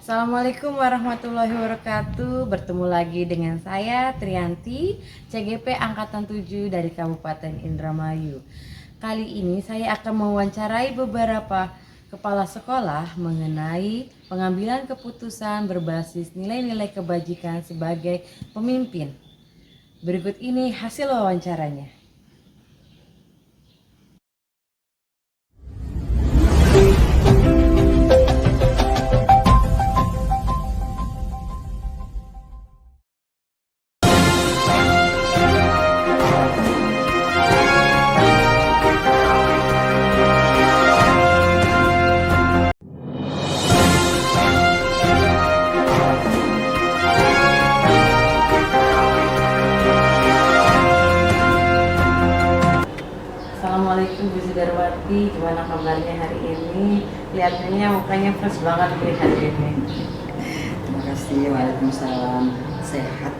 Assalamualaikum warahmatullahi wabarakatuh. Bertemu lagi dengan saya Trianti, CGP Angkatan 7 dari Kabupaten Indramayu. Kali ini saya akan mewawancarai beberapa kepala sekolah mengenai pengambilan keputusan berbasis nilai-nilai kebajikan sebagai pemimpin. Berikut ini hasil wawancaranya. Assalamualaikum Bu Sudarwati, gimana kabarnya hari ini? Kelihatannya mukanya fresh banget nih hari ini. Terima kasih, waalaikumsalam. Sehat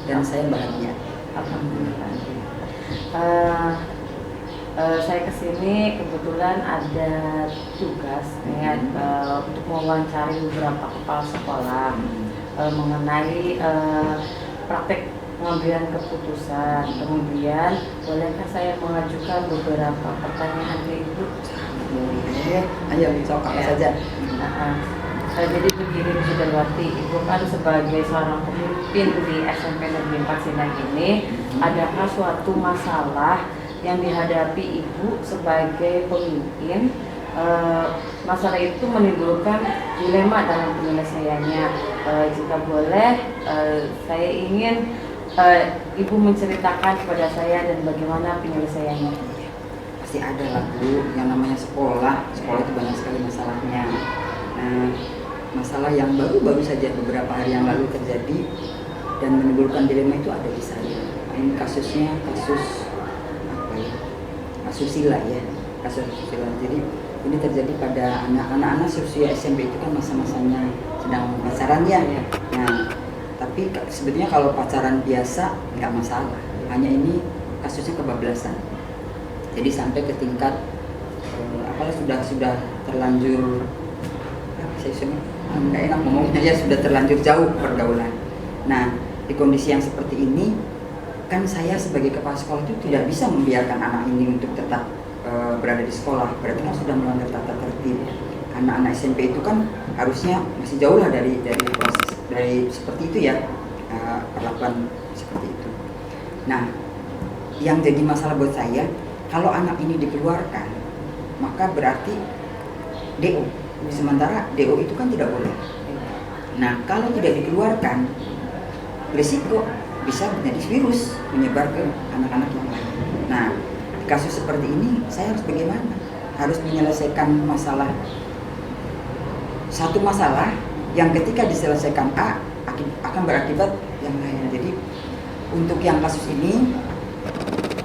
dan saya bahagia. Alhamdulillah. Saya kesini kebetulan ada tugas untuk mewawancari beberapa kepala sekolah mengenai praktek pengambilan keputusan. Kemudian bolehkah saya mengajukan beberapa pertanyaan ke Ibu? Boleh. Ayo, sok apa saja. Jadi begini Bu Sudarwati, Ibu kan sebagai seorang pemimpin di SMP Negeri 4 Sindang ini, adakah suatu masalah yang dihadapi Ibu sebagai pemimpin? Masalah itu menimbulkan dilema dalam penyelesaiannya. Jika boleh, saya ingin Ibu menceritakan kepada saya dan bagaimana penyelesaiannya. Pasti ada lah Bu, yang namanya sekolah itu banyak sekali masalahnya. Nah, masalah yang baru-baru saja beberapa hari yang lalu terjadi dan menimbulkan dilema itu ada di saya. Ini kasusnya kasus apa ya? Asusila ya, kasus asusila. Jadi ini terjadi pada anak-anak seusia SMP itu kan masa-masanya sedang pacaran ya. Nah, tapi sebetulnya kalau pacaran biasa nggak masalah. Hanya ini kasusnya kebablasan. Jadi sampai ke tingkat sudah terlanjur nggak enak ngomongnya ya, sudah terlanjur jauh pergaulan. Nah, di kondisi yang seperti ini kan saya sebagai kepala sekolah itu tidak bisa membiarkan anak ini untuk tetap berada di sekolah. Berarti kan sudah melanggar tata tertib. Anak-anak SMP itu kan harusnya masih jauh lah dari proses dari seperti itu ya, perlakuan seperti itu. Nah, yang jadi masalah buat saya, kalau anak ini dikeluarkan maka berarti DO. Sementara DO itu kan tidak boleh. Nah, kalau tidak dikeluarkan, risiko bisa menjadi virus menyebar ke anak-anak yang lain. Nah, di kasus seperti ini saya harus bagaimana? Harus menyelesaikan satu masalah yang ketika diselesaikan A akan berakibat yang lain. Jadi untuk yang kasus ini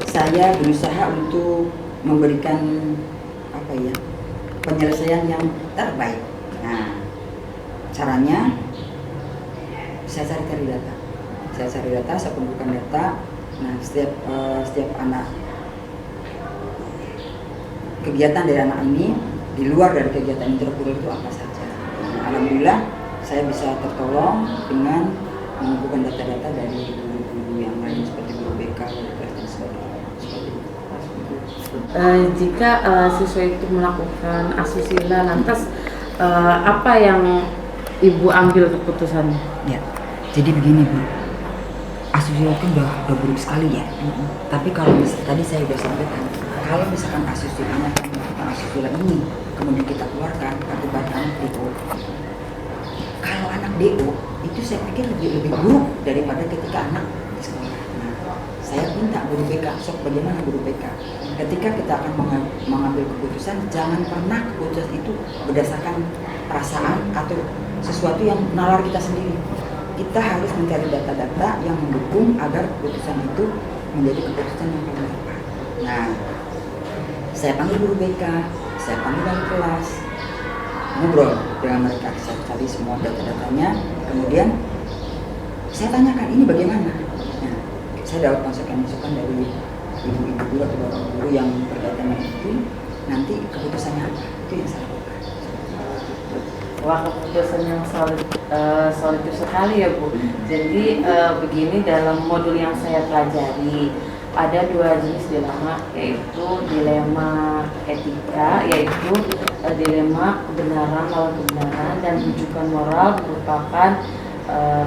saya berusaha untuk memberikan penyelesaian yang terbaik. Nah, caranya saya cari data. Saya kumpulkan data. Nah, setiap anak, kegiatan dari anak ini di luar dari kegiatan interkuler itu apa saja. Nah, alhamdulillah saya bisa tertolong dengan mengumpulkan data-data dari guru-guru yang lain seperti guru BK dan sebagainya. Jika siswa itu melakukan asusila, lantas apa yang Ibu ambil keputusannya? Ya, jadi begini Bu, asusila kan udah buruk sekali ya. Tapi kalau tadi saya sudah sampaikan, kalau misalkan asusila ini kemudian kita keluarkan akibat anak DO, kalau anak DO itu saya pikir lebih buruk daripada ketika anak di sekolah. Nah, saya minta guru BK, bagaimana guru BK? Ketika kita akan mengambil keputusan, jangan pernah keputusan itu berdasarkan perasaan atau sesuatu yang nalar kita sendiri. Kita harus mencari data-data yang mendukung agar keputusan itu menjadi keputusan yang paling tepat. Nah, saya panggil guru BK, saya panggil dari kelas, ngobrol dengan mereka, saya cari semua data-datanya, kemudian saya tanyakan ini bagaimana. Nah, saya dapat masukan dari ibu-ibu guru atau bapak guru yang berkaitan dengan itu, nanti keputusannya apa, itu yang saya lakukan. Wah, keputusan yang solid sekali ya Bu. Jadi begini, dalam modul yang saya pelajari ada dua jenis dilema, yaitu dilema etika, yaitu dilema kebenaran lawan kebenaran, dan rujukan moral merupakan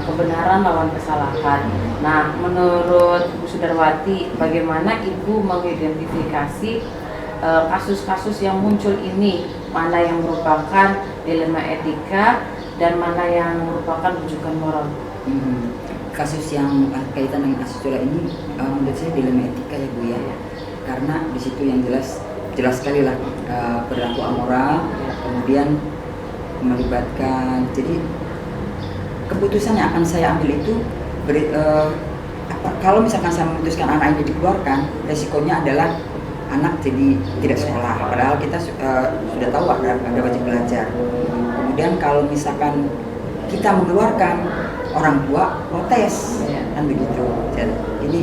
kebenaran lawan kesalahan. Nah, menurut Bu Sudarwati, bagaimana Ibu mengidentifikasi kasus-kasus yang muncul ini, mana yang merupakan dilema etika dan mana yang merupakan rujukan moral? Kasus yang kaitan dengan asusila ini menurut saya dilema etika ya Bu ya, karena di situ yang jelas sekali lah perilaku amoral, kemudian melibatkan, jadi keputusan yang akan saya ambil itu kalau misalkan saya memutuskan anak ini dikeluarkan, resikonya adalah anak jadi tidak sekolah, padahal kita sudah tahu ada wajib belajar. Kemudian kalau misalkan kita mengeluarkan, orang tua protes, kan begitu. Jadi ini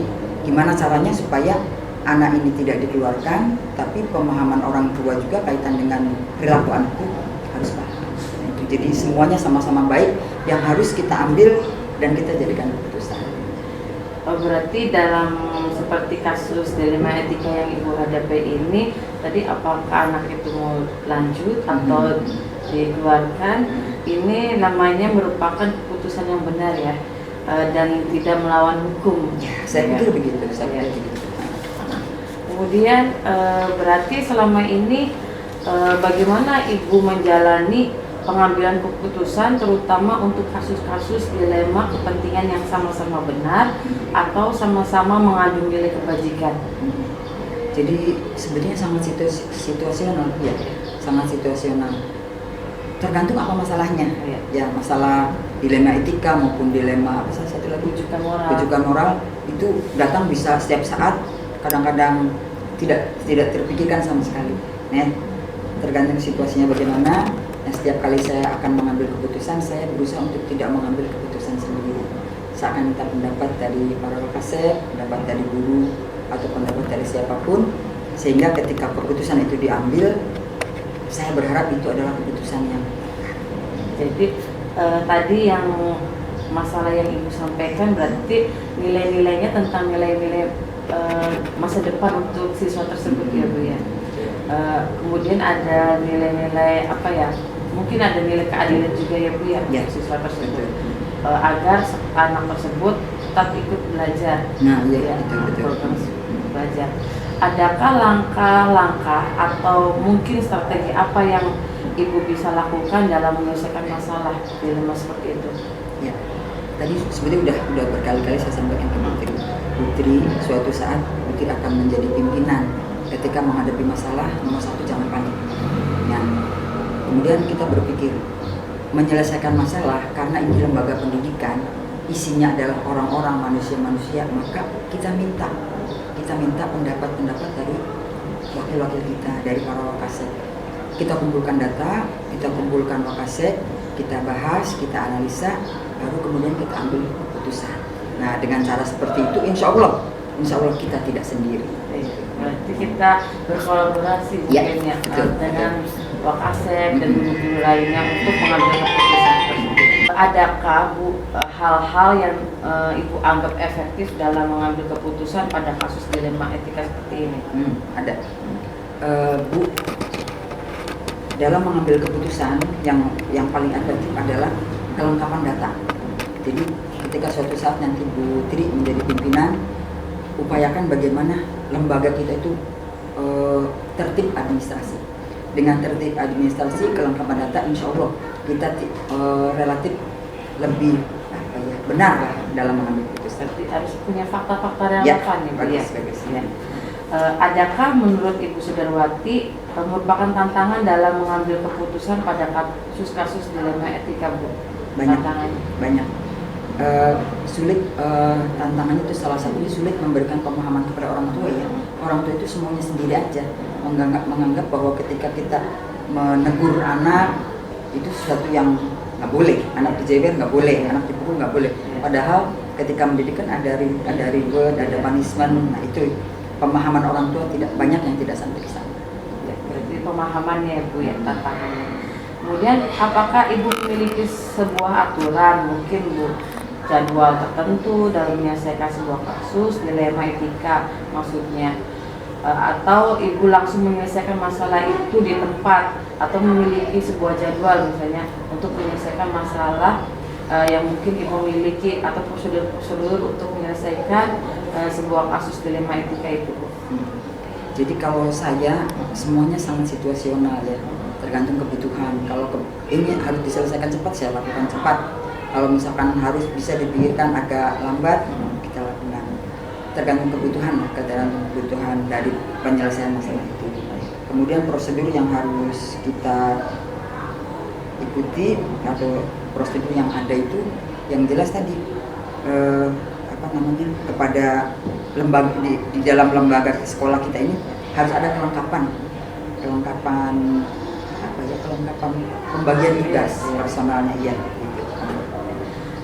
gimana caranya supaya anak ini tidak dikeluarkan, tapi pemahaman orang tua juga kaitan dengan perilaku anak itu harus paham. Jadi semuanya sama-sama baik yang harus kita ambil dan kita jadikan keputusan. Berarti dalam seperti kasus dilema etika yang Ibu hadapi ini, tadi apakah anak itu mau lanjut atau dikeluarkan, ini namanya merupakan keputusan yang benar ya, dan tidak melawan hukum. Ya, saya pikir begitu. Kemudian berarti selama ini bagaimana Ibu menjalani pengambilan keputusan, terutama untuk kasus-kasus dilema kepentingan yang sama-sama benar atau sama-sama mengandung nilai kebajikan? Jadi sebenarnya sangat situasional ya, sangat situasional. Tergantung apa masalahnya. Ya, masalah dilema etika maupun dilema apa satu lagi, rujukan moral itu datang bisa setiap saat, kadang-kadang tidak terpikirkan sama sekali. Nah, tergantung situasinya bagaimana. Nah, setiap kali saya akan mengambil keputusan, saya berusaha untuk tidak mengambil keputusan sendiri. Saya akan minta pendapat dari para wakasek, pendapat dari guru, atau pendapat dari siapapun, sehingga ketika keputusan itu diambil, saya berharap itu adalah keputusan yang benar. Jadi tadi yang masalah yang Ibu sampaikan berarti nilai-nilainya tentang nilai-nilai masa depan untuk siswa tersebut ya Bu ya. Kemudian ada nilai-nilai apa ya? Mungkin ada nilai keadilan juga ya Bu ya, siswa tersebut, agar anak tersebut tetap ikut belajar. Nah, iya, betul. Program belajar. Adakah langkah-langkah atau mungkin strategi apa yang Ibu bisa lakukan dalam menyelesaikan masalah dilema seperti itu? Ya, tadi sebenarnya udah berkali-kali saya sampaikan ke Putri, suatu saat Putri akan menjadi pimpinan. Ketika menghadapi masalah, nomor satu jangan panik. Nah, kemudian kita berpikir menyelesaikan masalah, karena ini lembaga pendidikan, isinya adalah orang-orang, manusia-manusia, maka kita minta pendapat-pendapat dari wakil-wakil kita, dari para wakasek. Kita kumpulkan data, kita kumpulkan wakasek, kita bahas, kita analisa, baru kemudian kita ambil keputusan. Nah, dengan cara seperti itu, insya Allah kita tidak sendiri. Berarti kita berkolaborasi mungkin ya dengan wakasek dan guru-guru lainnya untuk mengambil keputusan tersebut. Adakah Bu hal-hal yang Ibu anggap efektif dalam mengambil keputusan pada kasus dilema etika seperti ini? Ada. Bu, dalam mengambil keputusan yang paling efektif adalah kelengkapan data. Jadi ketika suatu saat nanti Bu Tri menjadi pimpinan, upayakan bagaimana lembaga kita itu tertib administrasi. Dengan tertib administrasi, kelengkapan data, insya Allah kita relatif lebih benar lah dalam mengambil keputusan. Harus punya fakta-fakta relevan ya. Bagus. Adakah menurut Ibu Sudarwati merupakan tantangan dalam mengambil keputusan pada kasus-kasus dilema etika Bu? Banyak. Sulit, tantangan itu salah satunya sulit memberikan pemahaman kepada orang tua ya. Orang tua itu semuanya sendiri aja, menganggap bahwa ketika kita menegur anak itu sesuatu yang nggak boleh, anak dijewer nggak boleh, anak dipukul nggak boleh. Padahal ketika mendidik kan ada reward, ada punishment. Nah, itu pemahaman orang tua tidak banyak yang tidak sampai ke sana. Ya, berarti pemahamannya Bu ya tantangannya. Kemudian apakah ibu memiliki sebuah aturan, mungkin bu, jadwal tertentu dalam menyelesaikan sebuah kasus dilema etika maksudnya, atau ibu langsung menyelesaikan masalah itu di tempat, atau memiliki sebuah jadwal misalnya untuk menyelesaikan masalah yang mungkin ibu miliki, atau prosedur-prosedur untuk menyelesaikan sebuah kasus dilema etika itu bu? Jadi kalau saya semuanya sangat situasional ya, tergantung kebutuhan. Kalau ini harus diselesaikan cepat, saya lakukan cepat. Kalau misalkan harus bisa dipikirkan agak lambat, kita lakukan. Tergantung kebutuhan, tergantung kebutuhan dari penyelesaian masalah itu. Kemudian prosedur yang harus kita ikuti atau prosedur yang ada itu, yang jelas tadi kepada lembaga di dalam lembaga sekolah kita ini harus ada kelengkapan pembagian tugas personalnya gitu.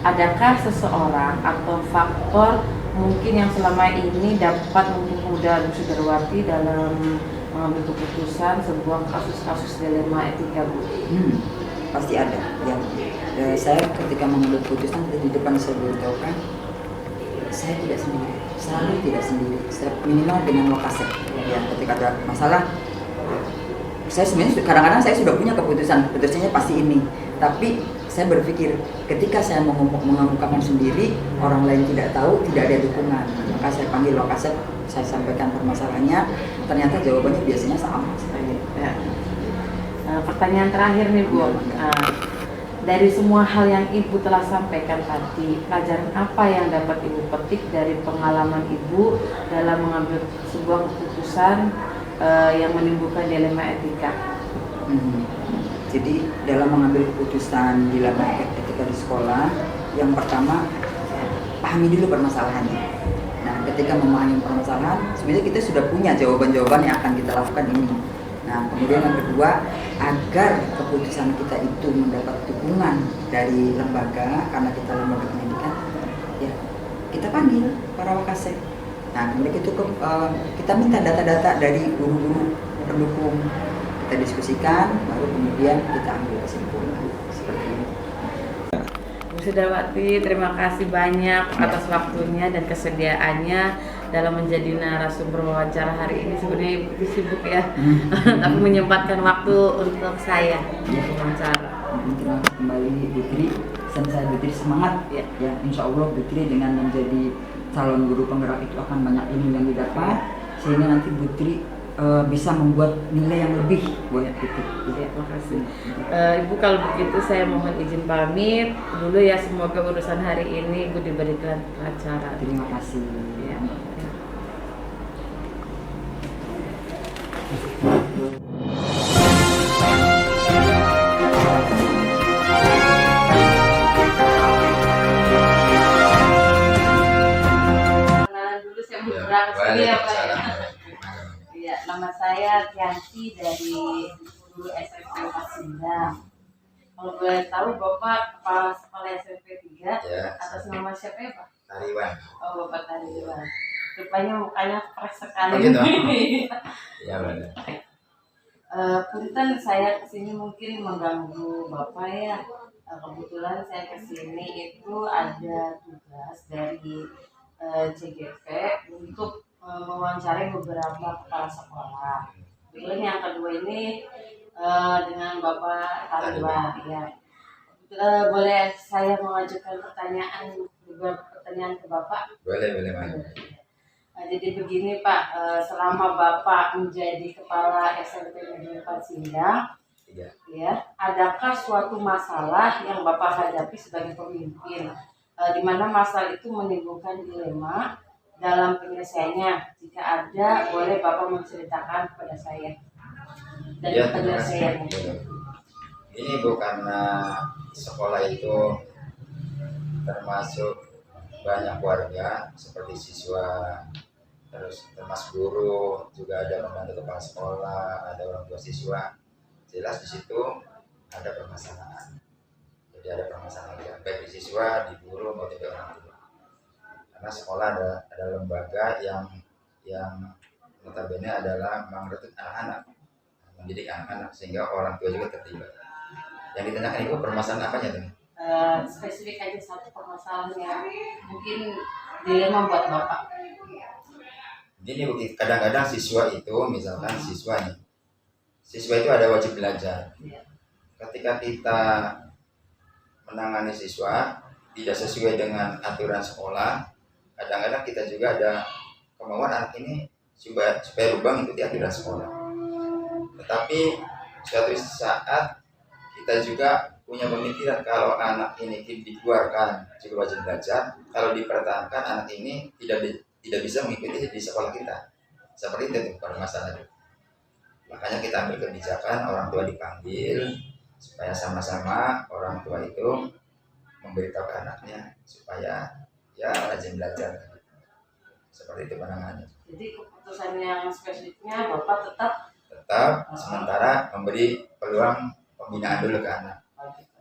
Adakah seseorang atau faktor mungkin yang selama ini dapat mempermudah Bu Sudarwati dalam mengambil keputusan sebuah kasus-kasus dilema etika Bu? Pasti ada ya. Saya ketika mengambil keputusan di depan saya beritahukan, saya tidak sendiri, selalu tidak sendiri. Saya minimal dengan lokasi. Ya, ketika ada masalah, saya sebenarnya kadang-kadang saya sudah punya keputusannya pasti ini. Tapi saya berpikir ketika saya mengemukakan sendiri, orang lain tidak tahu, tidak ada dukungan. Maka saya panggil lokasi, saya sampaikan permasalahannya. Ternyata jawabannya biasanya sama. Ya. Pertanyaan terakhir nih Bu. Dari semua hal yang Ibu telah sampaikan tadi, pelajaran apa yang dapat Ibu petik dari pengalaman Ibu dalam mengambil sebuah keputusan yang menimbulkan dilema etika? Jadi dalam mengambil keputusan dilema etika di sekolah, yang pertama pahami dulu permasalahannya. Nah, ketika memahami permasalahan, sebenarnya kita sudah punya jawaban-jawaban yang akan kita lakukan ini. Nah, kemudian yang kedua, agar keputusan kita itu mendapat dukungan dari lembaga, karena kita lembaga pendidikan, ya kita panggil para wakasek. Nah, kemudian kita minta data-data dari guru-guru pendukung, kita diskusikan, baru kemudian kita ambil kesimpulan seperti ini. Bu Sudarwati, terima kasih banyak atas waktunya dan kesediaannya dalam menjadi narasumber wawancara hari ini. Sebenarnya Ibu sibuk ya, tapi menyempatkan waktu untuk saya wawancara. Terima kasih kembali Putri, saya Putri semangat ya. Insya Allah Putri dengan menjadi calon guru penggerak itu akan banyak ilmu yang didapat, sehingga nanti Putri bisa membuat nilai yang lebih buat Putri. Ya, makasih. Ibu, kalau begitu saya mohon izin pamit dulu ya. Semoga urusan hari ini Ibu diberikan acara. Terima kasih. Ya. Kenalan dulu, saya mau berangkat sini ya Pak ya. Iya, nama saya Tianti dari Guru SMP 4 Sindang. Kalau boleh tahu Bapak kepala sekolah SMP 3 ya, atas nama siapa ya Pak? Tariwan. Oh, Bapak Tariwan. Rupanya mukanya fresh sekali. Begitu. Iya benar. Punten, saya kesini mungkin mengganggu Bapak ya. Kebetulan saya kesini itu ada tugas dari CGP untuk mewawancarai beberapa kepala sekolah. Kemudian yang kedua ini dengan Bapak Tariwan ya. Boleh saya mengajukan beberapa pertanyaan ke Bapak? Boleh Pak. Jadi begini Pak, selama Bapak menjadi kepala SMP Negeri 4 Sindang, ya, adakah suatu masalah yang Bapak hadapi sebagai pemimpin, di mana masalah itu menimbulkan dilema dalam penyelesaiannya? Jika ada, boleh Bapak menceritakan kepada saya dan Ya, penyelesaiannya. Ini bukan sekolah itu termasuk banyak warga seperti siswa, terus termasuk guru, juga ada pembantu kepala sekolah, ada orang tua siswa. Jelas di situ ada permasalahan. Jadi ada permasalahan baik di siswa, di guru maupun di orang tua. Karena sekolah ada lembaga yang notabene adalah merekrut anak-anak, mendidik anak-anak, sehingga orang tua juga terlibat. Yang ditanyakan Ibu permasalahan apanya tuh? Spesifik aja satu permasalahan yang mungkin dilema buat Bapak. Ini kadang-kadang siswa itu, misalkan siswa itu ada wajib belajar. Iya. Ketika kita menangani siswa tidak sesuai dengan aturan sekolah, kadang-kadang kita juga ada kemauan anak ini supaya berubah mengikuti aturan sekolah. Tetapi suatu saat kita juga punya pemikiran kalau anak ini dikeluarkan juga wajib belajar, kalau dipertahankan anak ini tidak bisa mengikuti di sekolah kita. Seperti itu permasalahan. Makanya kita ambil kebijakan orang tua dipanggil supaya sama-sama orang tua itu memberitahu ke anaknya supaya ya rajin belajar. Seperti itu penanganannya. Jadi keputusan yang spesifiknya Bapak tetap sementara memberi peluang pembinaan dulu ke anak.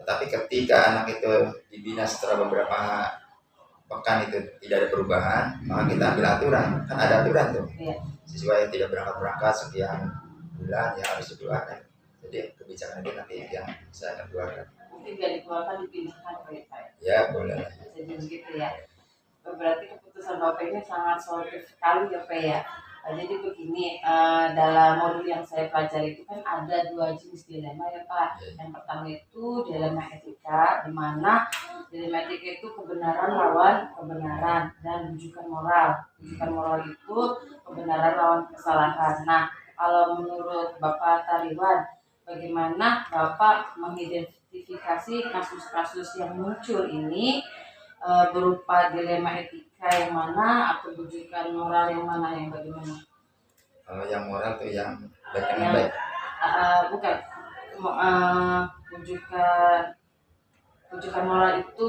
Tetapi ketika anak itu dibina setelah beberapa pekan itu tidak ada perubahan, maka kita ambil aturan. Kan ada aturan tuh. Iya. Siswa yang tidak berangkat sekian bulan ya harus dikeluarkan. Jadi kebijakan itu nanti yang saya akan keluarkan. Mungkin gak dikeluarkan dipindahkan ke Pak. Ya boleh. Jadi begitu ya. Berarti keputusan Bapak ini sangat solutif sekali ya Pak ya. Jadi begini, dalam modul yang saya pelajari itu kan ada 2 jenis dilema ya Pak. Yang pertama itu dilema etika, di mana dilema etika itu kebenaran lawan kebenaran dan rujukan moral. Rujukan moral itu kebenaran lawan kesalahan. Nah, kalau menurut Bapak Tariwan, bagaimana Bapak mengidentifikasi kasus-kasus yang muncul ini berupa dilema etika yang mana atau rujukan moral yang mana, yang bagaimana? Kalau yang moral tuh yang baik dengan baik. Bukan. Rujukan moral itu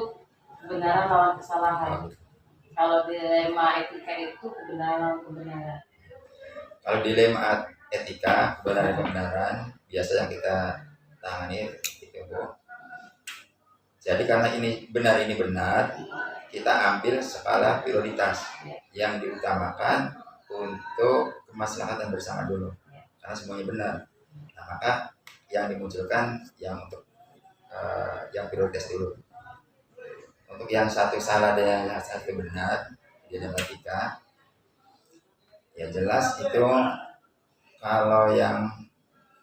kebenaran lawan kesalahan. Kalau dilema etika itu kebenaran lawan kebenaran. Kalau dilema etika kebenaran biasa yang kita tangani itu Bu. Jadi karena ini benar, kita ambil skala prioritas yang diutamakan untuk kemaslahatan bersama dulu, karena semuanya benar. Nah, maka yang dimunculkan yang untuk yang prioritas dulu. Untuk yang satu salah dan yang satu benar, dia etika. Ya jelas itu kalau yang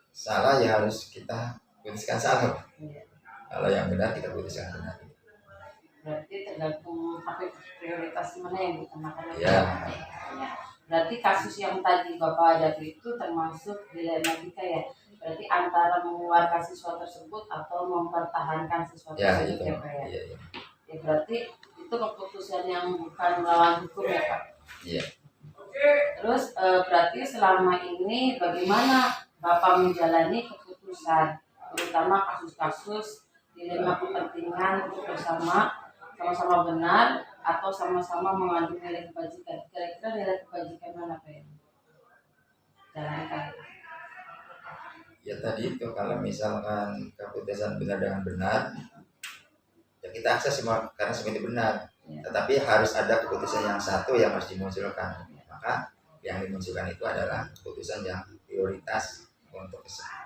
salah ya harus kita putuskan salah. Kalau yang benar kita putuskan benar. Berarti tergantung apa prioritas mana yang diutamakan. Ya. Berarti kasus yang tadi Bapak hadapi itu termasuk dilema etika ya. Berarti antara mengeluarkan siswa tersebut atau mempertahankan siswa tersebut ya Pak ya. Iya. Ya berarti itu keputusan yang bukan melawan hukum ya Pak. Iya. Terus berarti selama ini bagaimana Bapak menjalani keputusan, terutama kasus-kasus dilema kepentingan untuk sama-sama benar atau sama-sama mengandung nilai kebajikan. Kira-kira nilai kebajikan mana Pak ya? Jalankan. Ya tadi itu kalau misalkan keputusan benar dengan benar, ya kita akses semua karena semua itu benar. Ya. Tetapi harus ada keputusan yang satu yang harus dimunculkan. Maka yang dimunculkan itu adalah keputusan yang prioritas untuk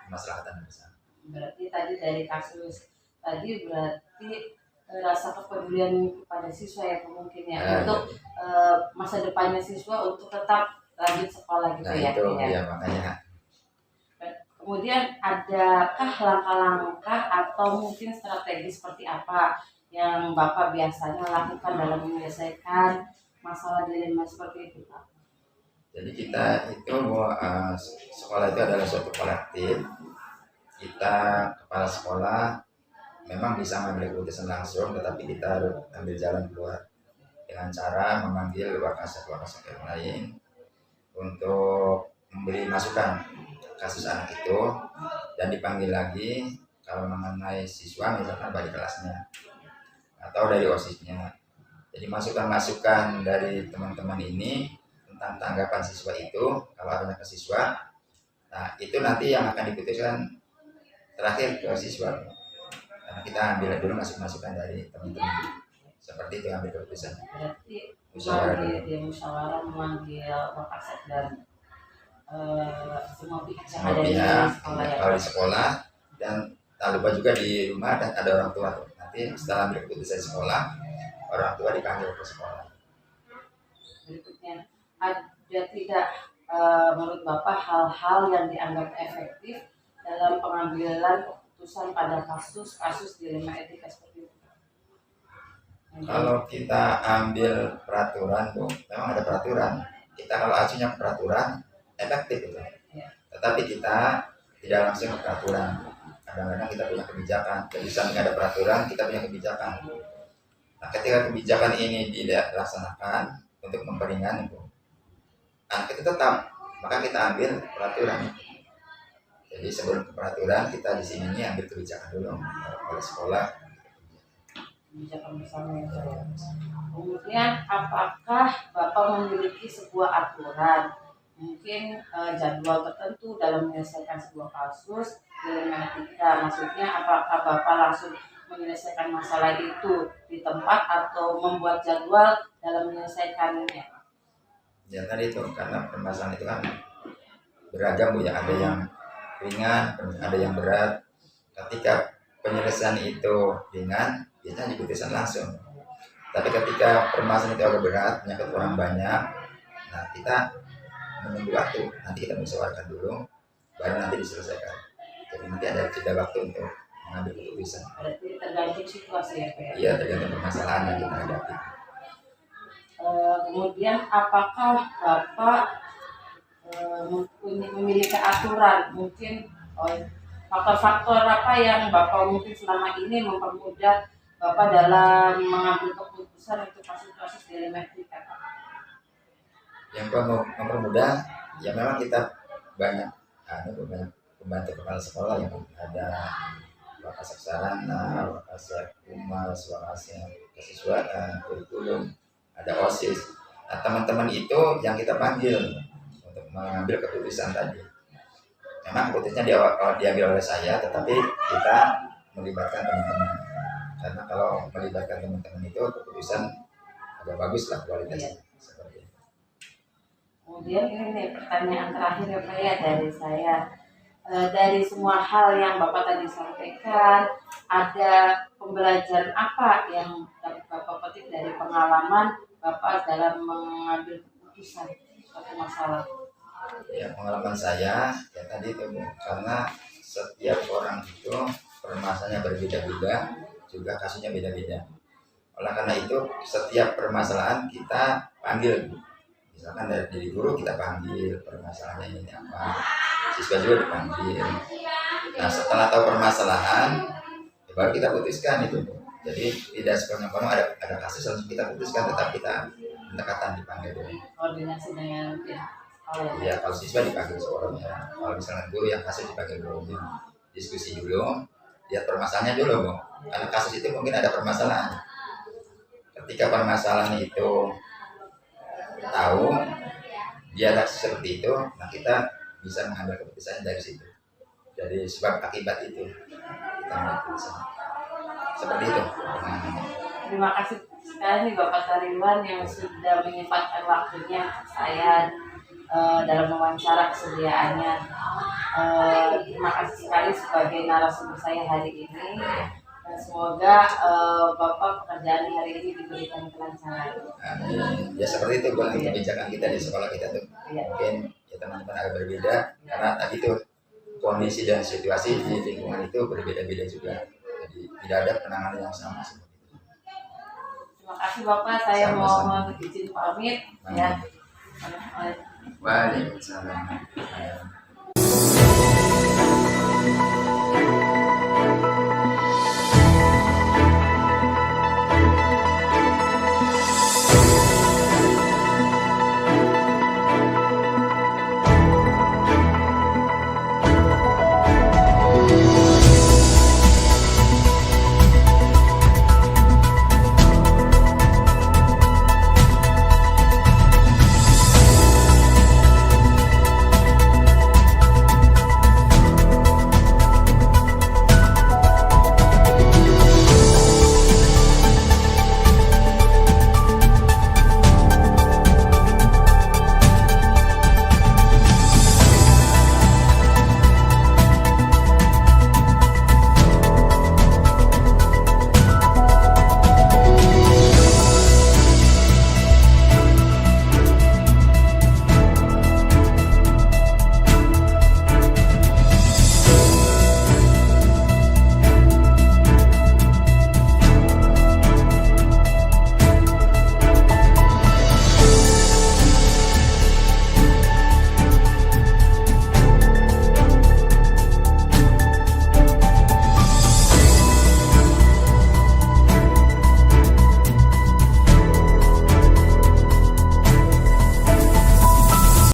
kemaslahatan bersama. Berarti tadi dari kasus tadi berarti rasa kepedulian kepada siswa ya mungkin ya untuk masa depannya siswa untuk tetap lanjut sekolah gitu ya. Itu ya makanya. Kemudian adakah langkah-langkah atau mungkin strategi seperti apa yang Bapak biasanya lakukan dalam menyelesaikan masalah dilema seperti itu Pak? Jadi kita itu sekolah itu adalah suatu kolektif. Kita kepala sekolah memang bisa mengambil keputusan langsung, tetapi kita harus ambil jalan keluar dengan cara memanggil wakasek yang lain untuk memberi masukan kasus anak itu dan dipanggil lagi kalau mengenai siswa misalkan dari kelasnya atau dari OSIS-nya. Jadi masukan-masukan dari teman-teman ini tentang tanggapan siswa itu kalau ada ke siswa, nah itu nanti yang akan diputuskan terakhir ke siswa. Karena kita ambil dulu masukan dari teman-teman. Seperti itu ambil keputusan. Berarti musyawarah memanggil wakasek dan semua pihak yang ada di sekolah ya. Kalau di sekolah dan tak lupa juga di rumah dan ada orang tua tuh. Nanti setelah ambil keputusan sekolah, orang tua dipanggil ke sekolah. Berikutnya, ada tidak menurut Bapak hal-hal yang dianggap efektif dalam pengambilan keputusan pada kasus dilema etika seperti itu? Kalau kita ambil peraturan tuh, memang ada peraturan. Kita kalau acunya ke peraturan, efektif itu. Tetapi kita tidak langsung ke peraturan. Kadang-kadang kita punya kebijakan. Jadi samping ada peraturan, kita punya kebijakan. Nah, ketika kebijakan ini tidak dilaksanakan untuk memperingan itu, anak itu tetap, maka kita ambil peraturan. Jadi sebelum ke peraturan, kita di sini nih ambil kebijakan dulu oleh sekolah. Kebijakan bersama ya saya. Kemudian apakah Bapak memiliki sebuah aturan, mungkin jadwal tertentu dalam menyelesaikan sebuah kasus dilema etika? Maksudnya apakah Bapak langsung menyelesaikan masalah itu di tempat atau membuat jadwal dalam menyelesaikannya? Ya tadi itu, karena permasalahan itu kan beragam Bu ya, ada yang ringan, ada yang berat. Ketika penyelesaian itu ringan, biasanya diputuskan langsung. Tapi ketika permasalahan itu agak berat, menyangkut orang banyak, nah kita menunggu waktu, nanti kita musyawarahkan dulu, baru nanti diselesaikan. Jadi nanti ada jeda waktu untuk mengambil keputusan. Berarti tergantung situasi ya Pak? Iya, tergantung permasalahan yang kita hadapi. Kemudian apakah Bapak memiliki aturan, mungkin faktor-faktor apa yang Bapak mungkin selama ini mempermudah Bapak dalam mengambil keputusan untuk kasus-kasus dilema etika? Yang mempermudah, ya memang kita banyak pembantu kepala sekolah yang ada Wakasek Sarana, Wakasek Humas, Wakasek Kesiswaan, kurikulum, ada OSIS. Nah, teman-teman itu yang kita panggil untuk mengambil keputusan tadi. Memang keputusannya diambil oleh saya, tetapi kita melibatkan teman-teman. Karena kalau melibatkan teman-teman itu keputusan agak bagus lah kualitasnya. Seperti itu. Kemudian ini nih, pertanyaan terakhir ya Pak ya dari saya. Dari semua hal yang Bapak tadi sampaikan, ada pembelajaran apa yang Bapak petik dari pengalaman Bapak dalam mengambil keputusan suatu masalah? Ya, pengalaman saya ya tadi itu Bu, karena setiap orang itu permasalahannya berbeda-beda, juga kasusnya beda-beda. Oleh karena itu setiap permasalahan kita panggil, misalkan dari guru kita panggil permasalahannya ini apa, siswa juga dipanggil. Nah setelah tahu permasalahan ya baru kita putuskan itu Bu. Jadi tidak sepenuhnya ada kasus langsung kita putuskan, tetap kita pendekatan dipanggil dulu. Koordinasi dengan Ya kalau siswa dipanggil seorangnya, kalau misalnya guru yang kasus dipanggil gurunya, diskusi dulu, lihat permasalahannya dulu Bu. Karena kasus itu mungkin ada permasalahan. Ketika permasalahan itu tahu dia ada seperti itu, nah kita bisa mengambil keputusan dari situ. Jadi sebab akibat itu kita ambil keputusan. Seperti itu. Terima kasih sekali Bapak Tariwan yang sudah menyempatkan waktunya saya dalam wawancara kesediaannya. Terima kasih sekali sebagai narasumber saya hari ini. Dan semoga Bapak pekerjaan hari ini diberikan kelancaran. Ya seperti itu Bu, kebijakan kita di sekolah kita tuh. Mungkin ya teman-teman agak berbeda karena tadi tuh kondisi dan situasi di lingkungan itu berbeda-beda juga. Jadi tidak ada penanganan yang sama seperti itu. Terima kasih Bapak, saya mau izin pamit ya. Waalaikumsalam.